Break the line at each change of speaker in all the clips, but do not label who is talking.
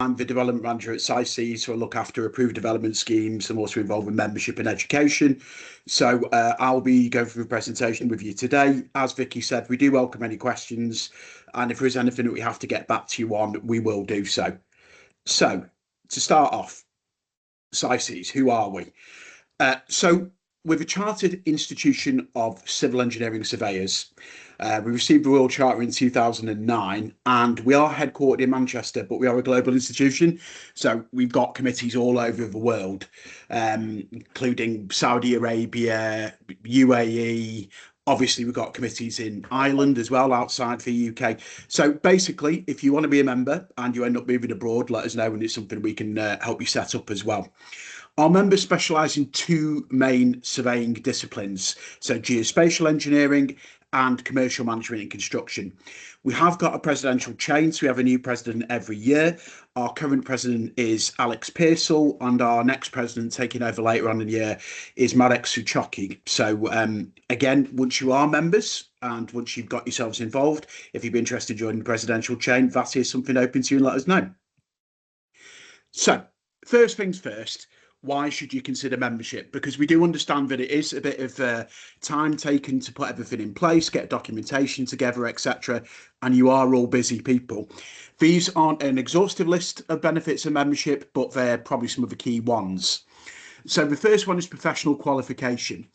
I'm the development manager at CICES, so I look after approved development schemes. I'm also involved with membership and education. So I'll be going through a presentation with you today. As Vicky said, we do welcome any questions, and if there is anything that we have to get back to you on, we will do so. So to start off, CICES, who are we? So we're a chartered institution of civil engineering surveyors. We received the Royal Charter in 2009, and we are headquartered in Manchester, but we are a global institution. So we've got committees all over the world, including Saudi Arabia, UAE. Obviously, we've got committees in Ireland as well, outside the UK. So basically, if you want to be a member and you end up moving abroad, let us know, and it's something we can help you set up as well. Our members specialise in two main surveying disciplines, so geospatial engineering and commercial management and construction. We have got a presidential change, so we have a new president every year. Our current president is Alex Pearsall, and our next president taking over later on in the year is Marek Suchoki. So again, once you are members and once you've got yourselves involved, if you'd be interested in joining the presidential chain, that is something open to you, and let us know. So first things first, why should you consider membership? Because we do understand that it is a bit of time taken to put everything in place, get documentation together, etc. And you are all busy people. These aren't an exhaustive list of benefits of membership, but they're probably some of the key ones. So the first one is professional qualification.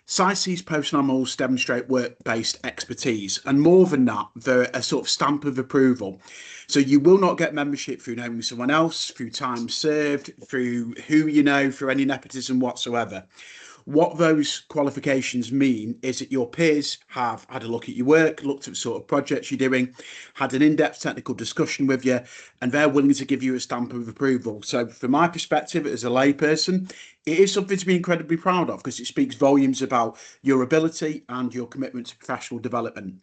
CICES post-nominals demonstrate work-based expertise, and more than that, they're a sort of stamp of approval. So you will not get membership through knowing someone else, through time served, through who you know, through any nepotism whatsoever. What those qualifications mean is that your peers have had a look at your work, looked at the sort of projects you're doing, had an in-depth technical discussion with you, and they're willing to give you a stamp of approval. So from my perspective as a layperson, it is something to be incredibly proud of, because it speaks volumes about your ability and your commitment to professional development.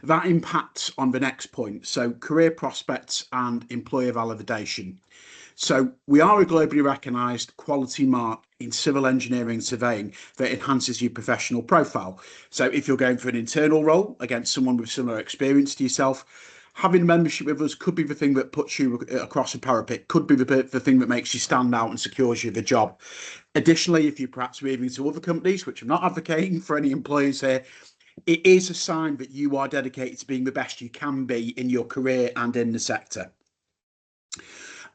That impacts on the next point, so career prospects and employer validation. So we are a globally recognised quality mark in civil engineering surveying that enhances your professional profile. So if you're going for an internal role against someone with similar experience to yourself, having membership with us could be the thing that puts you across a parapet, could be the thing that makes you stand out and secures you the job. Additionally, if you're perhaps moving to other companies, which I'm not advocating for any employers here, it is a sign that you are dedicated to being the best you can be in your career and in the sector.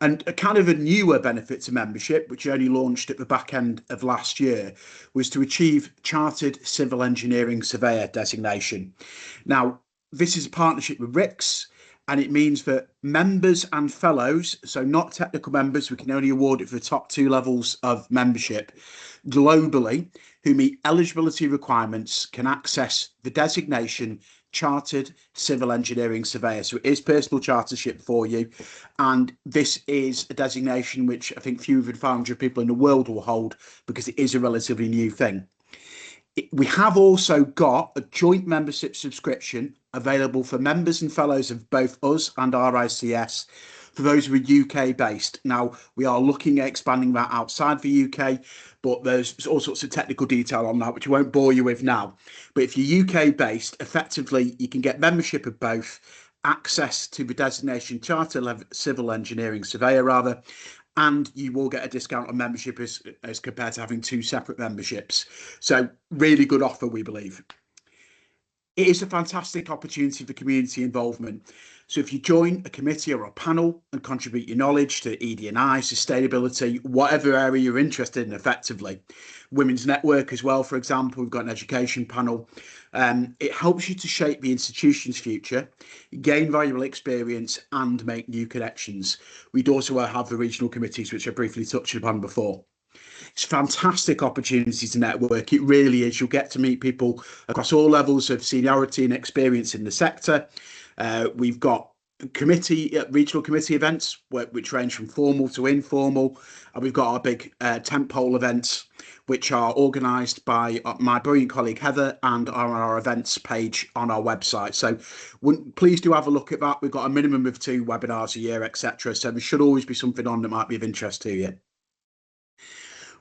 And a kind of a newer benefit to membership, which only launched at the back end of last year, was to achieve Chartered Civil Engineering Surveyor designation. Now, this is a partnership with RICS, and it means that members and fellows, so not technical members, we can only award it for the top two levels of membership, globally, who meet eligibility requirements can access the designation Chartered Civil Engineering Surveyor. So it is personal chartership for you, and this is a designation which I think few of the 500 people in the world will hold, because it is a relatively new thing. We have also got a joint membership subscription available for members and fellows of both us and RICS for those who are UK based. Now, we are looking at expanding that outside the UK, but there's all sorts of technical detail on that, which I won't bore you with now. But if you're UK based, effectively, you can get membership of both, access to the designation Chartered Civil Engineering Surveyor, and you will get a discount on membership as compared to having two separate memberships. So really good offer, we believe. It is a fantastic opportunity for community involvement. So if you join a committee or a panel and contribute your knowledge to ED&I, sustainability, whatever area you're interested in effectively, Women's Network as well, for example, we've got an education panel. It helps you to shape the institution's future, gain valuable experience and make new connections. We'd also have the regional committees, which I briefly touched upon before. It's a fantastic opportunity to network. It really is. You'll get to meet people across all levels of seniority and experience in the sector. We've got regional committee events, which range from formal to informal. And we've got our big tentpole events, which are organised by my brilliant colleague Heather and on our events page on our website. So please do have a look at that. We've got a minimum of 2 webinars a year, etc. So there should always be something on that might be of interest to you.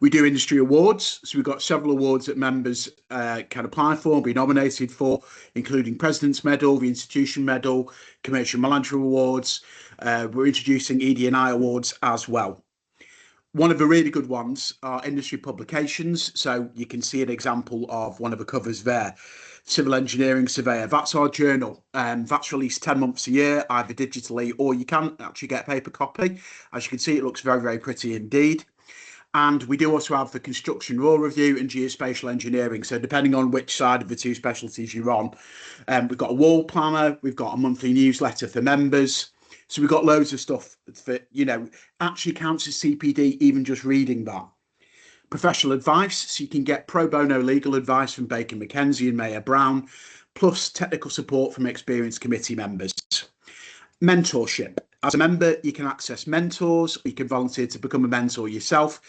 We do industry awards. So we've got several awards that members can apply for and be nominated for, including President's Medal, the Institution Medal, Commercial Manager Awards. We're introducing ED&I awards as well. One of the really good ones are industry publications. So you can see an example of one of the covers there. Civil Engineering Surveyor. That's our journal. That's released 10 months a year, either digitally or you can actually get a paper copy. As you can see, it looks very, very pretty indeed. And we do also have the Construction Law Review and Geospatial Engineering. So depending on which side of the two specialties you're on, we've got a wall planner, we've got a monthly newsletter for members. So we've got loads of stuff that, actually counts as CPD, even just reading that. Professional advice, so you can get pro bono legal advice from Baker McKenzie and Mayer Brown, plus technical support from experienced committee members. Mentorship. As a member, you can access mentors, you can volunteer to become a mentor yourself,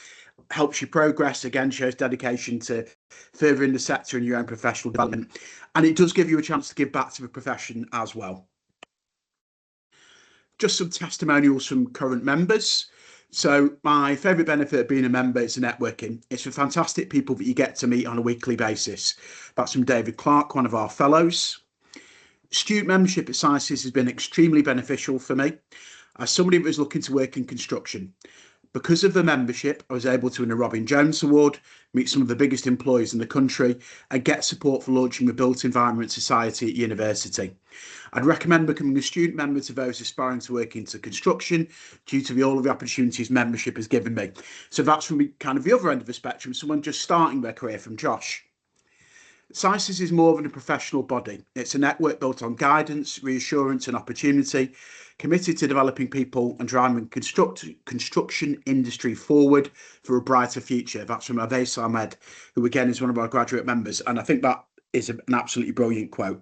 helps you progress, again, shows dedication to furthering the sector in your own professional development. And it does give you a chance to give back to the profession as well. Just some testimonials from current members. So my favourite benefit of being a member is the networking. It's the fantastic people that you get to meet on a weekly basis. That's from David Clark, one of our fellows. Student membership at CICES has been extremely beneficial for me as somebody who was looking to work in construction. Because of the membership, I was able to win a Robin Jones Award, meet some of the biggest employers in the country, and get support for launching the Built Environment Society at university. I'd recommend becoming a student member to those aspiring to work into construction due to all of the opportunities membership has given me. So that's from kind of the other end of the spectrum, someone just starting their career from Josh. CICES is more than a professional body. It's a network built on guidance, reassurance and opportunity, committed to developing people and driving construction industry forward for a brighter future. That's from Avais Ahmed, who again is one of our graduate members. And I think that is an absolutely brilliant quote.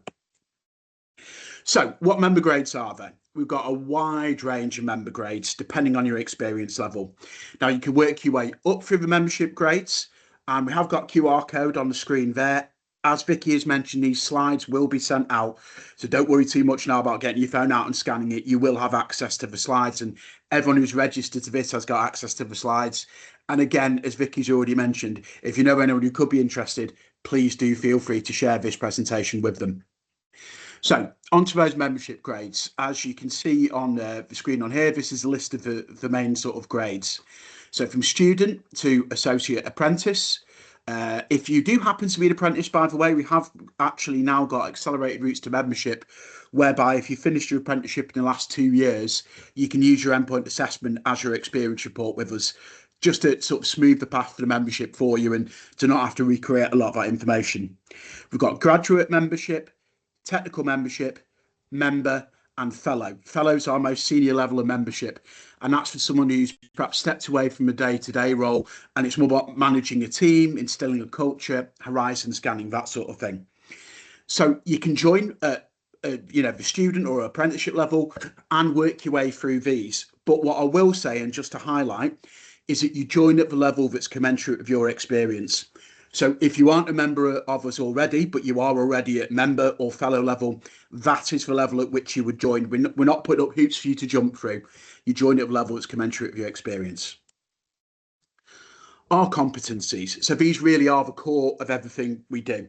So what member grades are there? We've got a wide range of member grades depending on your experience level. Now you can work your way up through the membership grades, and we have got QR code on the screen there. As Vicky has mentioned, these slides will be sent out, so don't worry too much now about getting your phone out and scanning it. You will have access to the slides, and everyone who's registered to this has got access to the slides. And again, as Vicky's already mentioned, if you know anyone who could be interested, please do feel free to share this presentation with them. So onto those membership grades. As you can see on the screen on here, this is a list of the main sort of grades. So from student to associate apprentice. If you do happen to be an apprentice, by the way, we have actually now got accelerated routes to membership, whereby if you finished your apprenticeship in the last 2 years, you can use your endpoint assessment as your experience report with us, just to sort of smooth the path for the membership for you and to not have to recreate a lot of that information. We've got graduate membership, technical membership, member, and fellow. Fellow's our most senior level of membership, and that's for someone who's perhaps stepped away from a day-to-day role, and it's more about managing a team, instilling a culture, horizon scanning, that sort of thing. So you can join at the student or apprenticeship level and work your way through these. But what I will say, and just to highlight, is that you join at the level that's commensurate with your experience. So if you aren't a member of us already, but you are already at member or fellow level, that is the level at which you would join. We're not putting up hoops for you to jump through. You join at a level that's commensurate with your experience. Our competencies. So these really are the core of everything we do.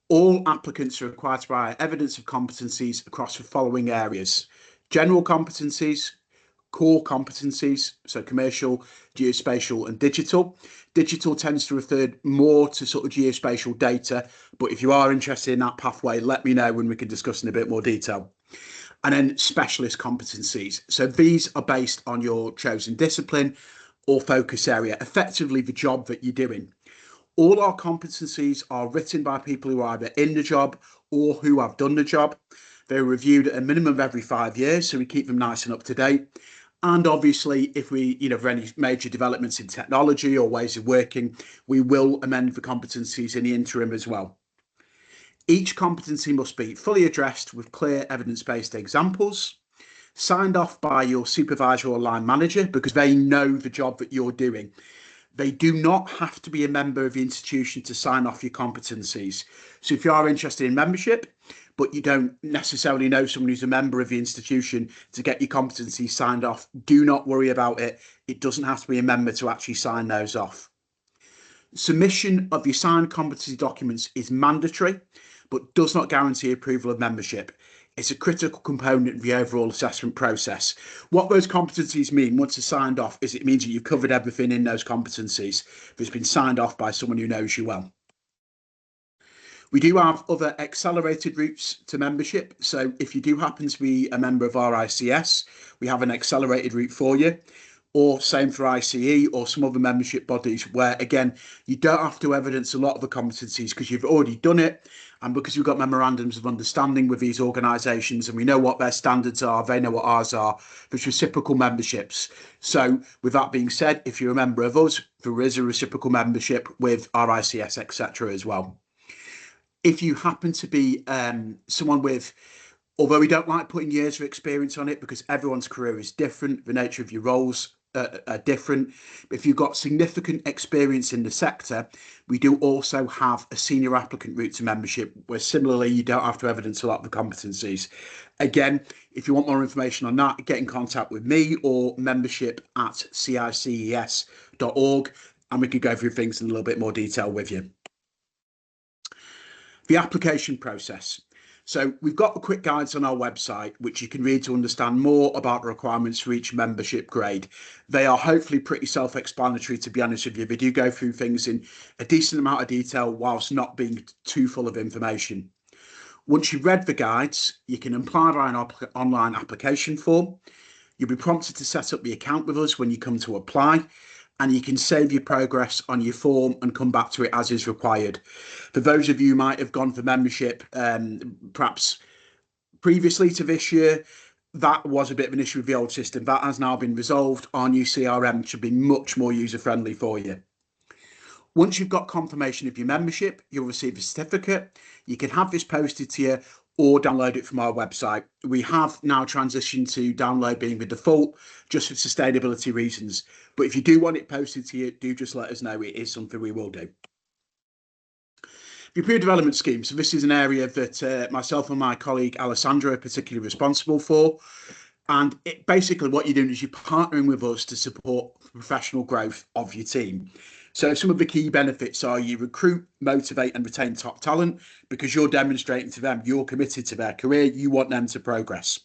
All applicants are required to provide evidence of competencies across the following areas: general competencies, core competencies, so commercial, geospatial and digital. Digital tends to refer more to sort of geospatial data, but if you are interested in that pathway, let me know when we can discuss in a bit more detail. And then specialist competencies. So these are based on your chosen discipline or focus area, effectively the job that you're doing. All our competencies are written by people who are either in the job or who have done the job. They're reviewed at a minimum of every 5 years, so we keep them nice and up to date. And obviously, if we, for any major developments in technology or ways of working, we will amend the competencies in the interim as well. Each competency must be fully addressed with clear evidence-based examples, signed off by your supervisor or line manager because they know the job that you're doing. They do not have to be a member of the institution to sign off your competencies. So if you are interested in membership, but you don't necessarily know someone who's a member of the institution to get your competencies signed off, do not worry about it. It doesn't have to be a member to actually sign those off. Submission of your signed competency documents is mandatory, but does not guarantee approval of membership. It's a critical component of the overall assessment process. What those competencies mean once they're signed off is it means that you've covered everything in those competencies. If it's been signed off by someone who knows you well. We do have other accelerated routes to membership. So if you do happen to be a member of our ICS, we have an accelerated route for you. Or same for ICE or some other membership bodies where, again, you don't have to evidence a lot of the competencies because you've already done it. And because we've got memorandums of understanding with these organisations and we know what their standards are, they know what ours are, there's reciprocal memberships. So with that being said, if you're a member of us, there is a reciprocal membership with our ICS, etc. as well. If you happen to be someone with, although we don't like putting years of experience on it because everyone's career is different, the nature of your roles are different. But if you've got significant experience in the sector, we do also have a senior applicant route to membership where similarly you don't have to evidence a lot of the competencies. Again, if you want more information on that, get in contact with me or membership@cices.org and we could go through things in a little bit more detail with you. The application process. So we've got the quick guides on our website, which you can read to understand more about the requirements for each membership grade. They are hopefully pretty self-explanatory, to be honest with you. They do go through things in a decent amount of detail whilst not being too full of information. Once you've read the guides, you can apply via an online application form. You'll be prompted to set up the account with us when you come to apply, and you can save your progress on your form and come back to it as is required. For those of you who might have gone for membership perhaps previously to this year, that was a bit of an issue with the old system. That has now been resolved. Our new CRM should be much more user-friendly for you. Once you've got confirmation of your membership, you'll receive a certificate. You can have this posted to you or download it from our website. We have now transitioned to download being the default just for sustainability reasons. But if you do want it posted to you, do just let us know. It is something we will do. The Approved Development Scheme. So this is an area that myself and my colleague Alessandra are particularly responsible for. And basically what you're doing is you're partnering with us to support the professional growth of your team. So some of the key benefits are you recruit, motivate and retain top talent because you're demonstrating to them you're committed to their career, you want them to progress.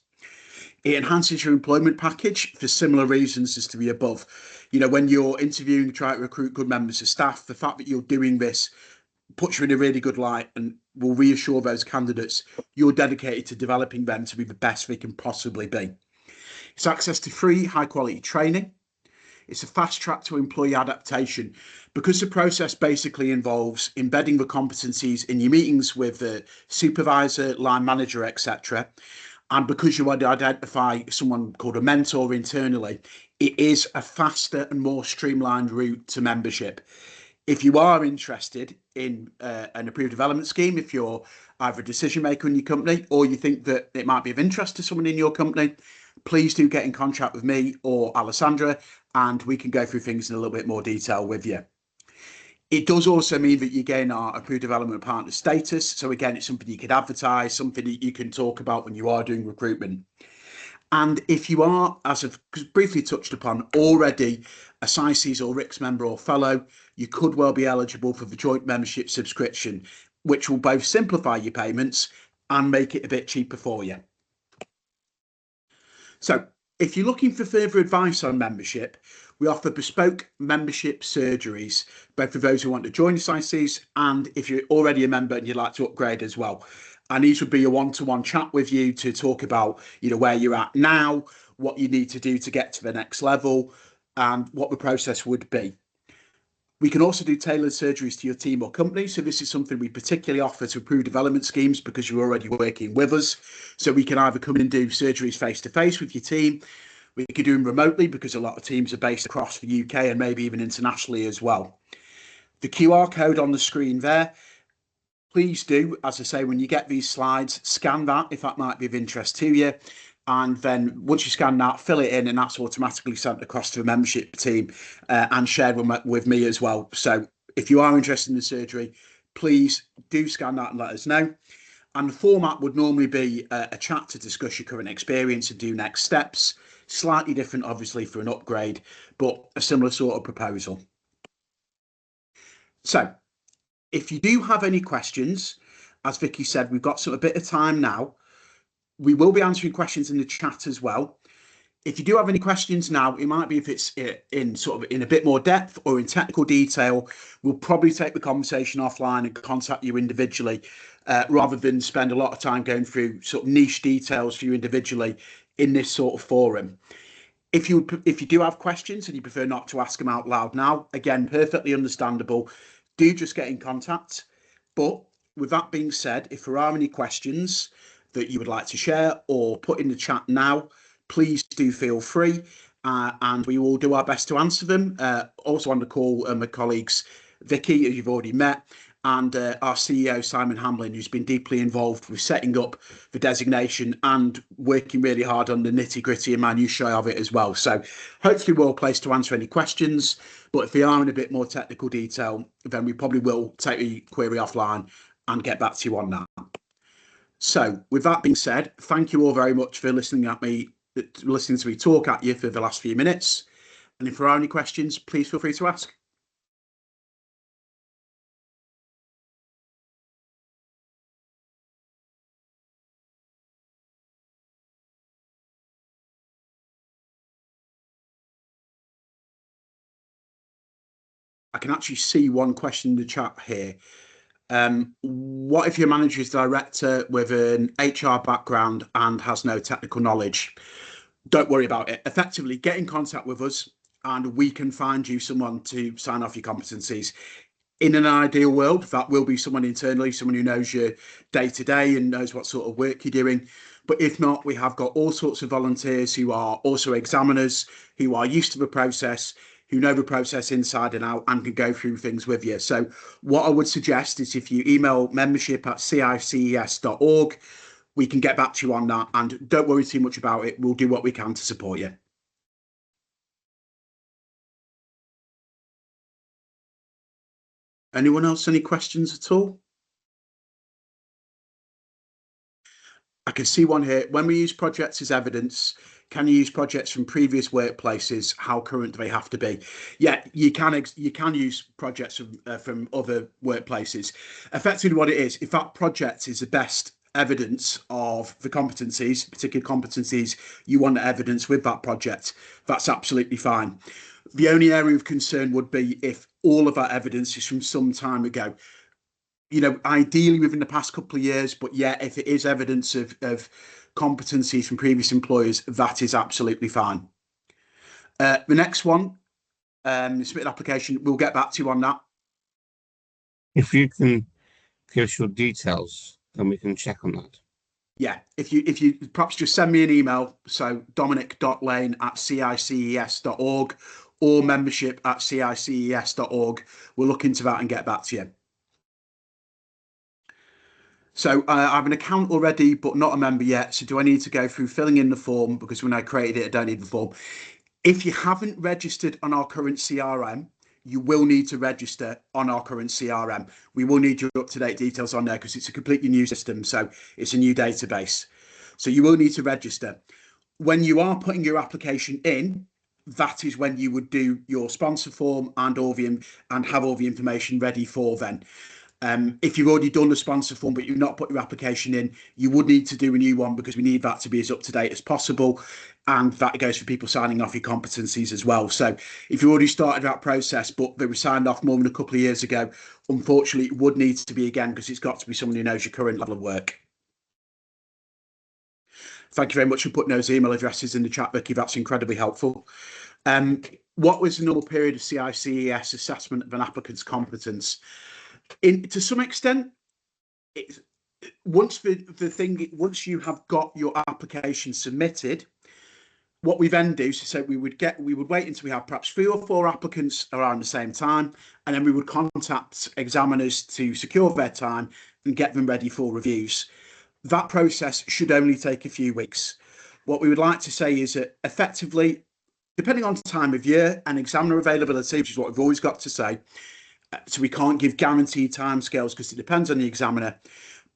It enhances your employment package for similar reasons as to the above. You know, when you're interviewing, try to recruit good members of staff, the fact that you're doing this puts you in a really good light and will reassure those candidates you're dedicated to developing them to be the best they can possibly be. It's access to free, high quality training. It's a fast track to employee adaptation because the process basically involves embedding the competencies in your meetings with the supervisor, line manager, etc. And because you want to identify someone called a mentor internally, it is a faster and more streamlined route to membership. If you are interested in an approved development scheme, if you're either a decision maker in your company or you think that it might be of interest to someone in your company, please do get in contact with me or Alessandra and we can go through things in a little bit more detail with you. It does also mean that you gain our approved development partner status. So again, it's something you could advertise, something that you can talk about when you are doing recruitment. And if you are, as I've briefly touched upon, already a CICES or RICS member or fellow, you could well be eligible for the joint membership subscription, which will both simplify your payments and make it a bit cheaper for you. So if you're looking for further advice on membership, we offer bespoke membership surgeries, both for those who want to join CICES and if you're already a member and you'd like to upgrade as well. And these would be a one-to-one chat with you to talk about, you know, where you're at now, what you need to do to get to the next level, and what the process would be. We can also do tailored surgeries to your team or company. So this is something we particularly offer to approved development schemes because you're already working with us. So we can either come in and do surgeries face-to-face with your team. We could do them remotely because a lot of teams are based across the UK and maybe even internationally as well. The QR code on the screen there, please do, as I say, when you get these slides, scan that if that might be of interest to you. And then once you scan that, fill it in and that's automatically sent across to the membership team and shared with me as well. So if you are interested in the surgery, please do scan that and let us know. And the format would normally be a chat to discuss your current experience and do next steps. Slightly different, obviously, for an upgrade, but a similar sort of proposal. So if you do have any questions, as Vicky said, we've got a bit of time now. We will be answering questions in the chat as well. If you do have any questions now, it might be if it's in a bit more depth or in technical detail, we'll probably take the conversation offline and contact you individually, rather than spend a lot of time going through sort of niche details for you individually in this sort of forum. If you do have questions and you prefer not to ask them out loud now, again, perfectly understandable. Do just get in contact. But with that being said, if there are any questions that you would like to share or put in the chat now, please do feel free, and we will do our best to answer them. Also on the call, my colleagues Vicky, as you've already met, and our CEO Simon Hamlin, who's been deeply involved with setting up the designation and working really hard on the nitty-gritty and minutiae of it as well. So hopefully we're well placed to answer any questions, but if they are in a bit more technical detail, then we probably will take the query offline and get back to you on that. So with that being said, thank you all very much for listening to me talk at you for the last few minutes. And if there are any questions, please feel free to ask. I can actually see one question in the chat here. What if your manager is director with an HR background and has no technical knowledge? Don't worry about it. Effectively, get in contact with us and we can find you someone to sign off your competencies. In an ideal world, that will be someone internally, someone who knows your day to day and knows what sort of work you're doing. But if not, we have got all sorts of volunteers who are also examiners, who are used to the process, who know the process inside and out and can go through things with you. So what I would suggest is if you email membership@cices.org, we can get back to you on that. And don't worry too much about it. We'll do what we can to support you. Anyone else, any questions at all? I can see one here. When we use projects as evidence, can you use projects from previous workplaces? How current do they have to be? Yeah, you can use projects from other workplaces. Effectively what it is, if that project is the best evidence of the competencies, particular competencies you want to evidence with that project, that's absolutely fine. The only area of concern would be if all of that evidence is from some time ago. Ideally within the past couple of years, but yeah, if it is evidence of competencies from previous employers, that is absolutely fine. The next one, submit an application. We'll get back to you on that.
If you can give us your details, then we can check on that.
Yeah, if you perhaps just send me an email, so dominic.lane@cices.org or membership@cices.org. We'll look into that and get back to you. So I have an account already, but not a member yet. So do I need to go through filling in the form? Because when I created it, I don't need the form. If you haven't registered on our current CRM, you will need to register on our current CRM. We will need your up-to-date details on there because it's a completely new system. So it's a new database. So you will need to register. When you are putting your application in, that is when you would do your sponsor form and have all the information ready for then. If you've already done the sponsor form but you've not put your application in, you would need to do a new one because we need that to be as up to date as possible, and that goes for people signing off your competencies as well. So if you already started that process but they were signed off more than a couple of years ago, unfortunately it would need to be again because it's got to be someone who knows your current level of work. Thank you very much for putting those email addresses in the chat, Vicky. That's incredibly helpful. What was the normal period of CICES assessment of an applicant's competence? To some extent, once you have got your application submitted, what we then do, so we would wait until we have perhaps 3 or 4 applicants around the same time, and then we would contact examiners to secure their time and get them ready for reviews. That process should only take a few weeks. What we would like to say is that effectively, depending on the time of year and examiner availability, which is what we've always got to say, so we can't give guaranteed timescales because it depends on the examiner,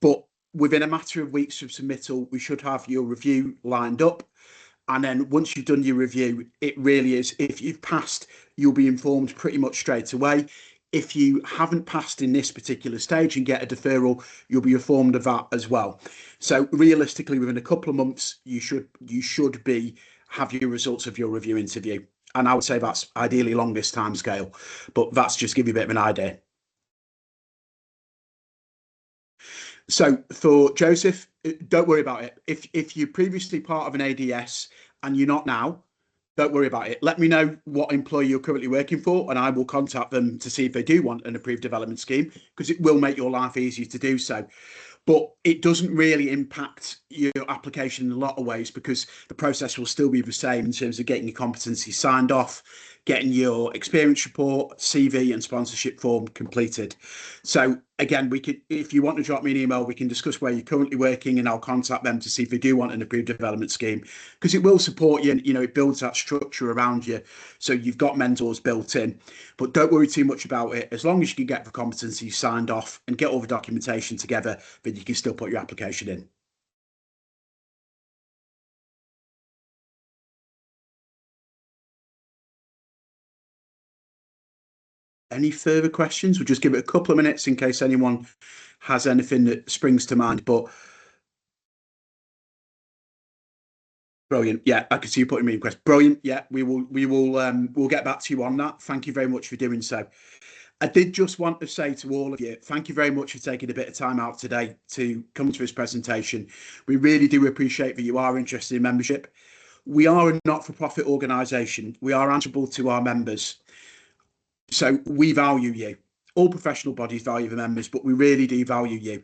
but within a matter of weeks of submittal, we should have your review lined up. And then once you've done your review, it really is, if you've passed, you'll be informed pretty much straight away. if you haven't passed in this particular stage and get a deferral, you'll be informed of that as well. So realistically, within a couple of months, you should have your results of your review interview. And I would say that's ideally longest timescale, but that's just give you a bit of an idea. So for Joseph, don't worry about it. If you're previously part of an ADS and you're not now, don't worry about it. Let me know what employer you're currently working for, and I will contact them to see if they do want an approved development scheme, because it will make your life easier to do so. But it doesn't really impact your application in a lot of ways, because the process will still be the same in terms of getting your competency signed off, getting your experience report, CV and sponsorship form completed. So again, we could, if you want to drop me an email, we can discuss where you're currently working, and I'll contact them to see if they do want an approved development scheme, because it will support you, and it builds that structure around you, so you've got mentors built in. But don't worry too much about it. As long as you can get the competency signed off and get all the documentation together, then you can still put your application in. Any further questions? We'll just give it a couple of minutes in case anyone has anything that springs to mind. But brilliant. Yeah, I can see you putting me in question. Brilliant. Yeah, we'll get back to you on that. Thank you very much for doing so. I did just want to say to all of you, thank you very much for taking a bit of time out today to come to this presentation. We really do appreciate that you are interested in membership. We are a not-for-profit organisation. We are answerable to our members. So we value you. All professional bodies value the members, but we really do value you.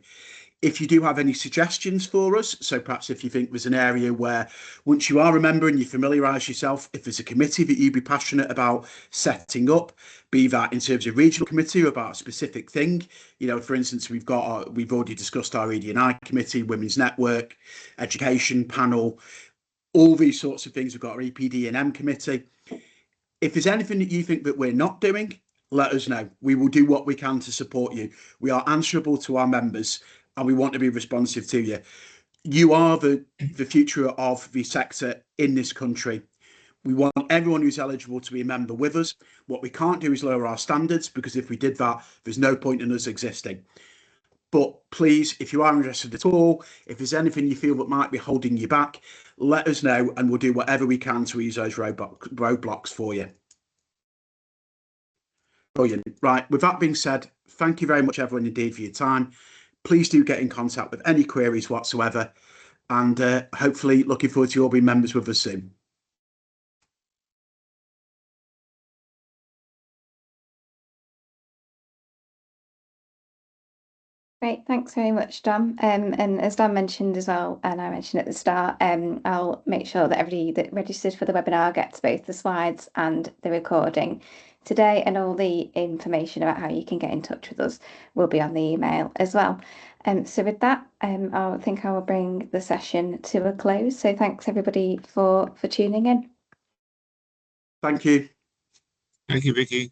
If you do have any suggestions for us, so perhaps if you think there's an area where, once you are a member and you familiarise yourself, if there's a committee that you'd be passionate about setting up, be that in terms of regional committee or about a specific thing, for instance, we've already discussed our ED&I committee, women's network, education panel, all these sorts of things. We've got our EPD&M committee. If there's anything that you think that we're not doing, let us know. We will do what we can to support you. We are answerable to our members, and we want to be responsive to you. You are the future of the sector in this country. We want everyone who's eligible to be a member with us. What we can't do is lower our standards, because if we did that, there's no point in us existing. But please, if you are interested at all, if there's anything you feel that might be holding you back, let us know, and we'll do whatever we can to ease those roadblocks for you. Brilliant. Right, with that being said, thank you very much, everyone, indeed, for your time. Please do get in contact with any queries whatsoever, and hopefully looking forward to you all being members with us soon.
Great, thanks very much, Dan. And as Dan mentioned as well, and I mentioned at the start, I'll make sure that everybody that registered for the webinar gets both the slides and the recording today, and all the information about how you can get in touch with us will be on the email as well. So with that, I think I will bring the session to a close. So thanks everybody for tuning in.
Thank you.
Thank you, Vicky.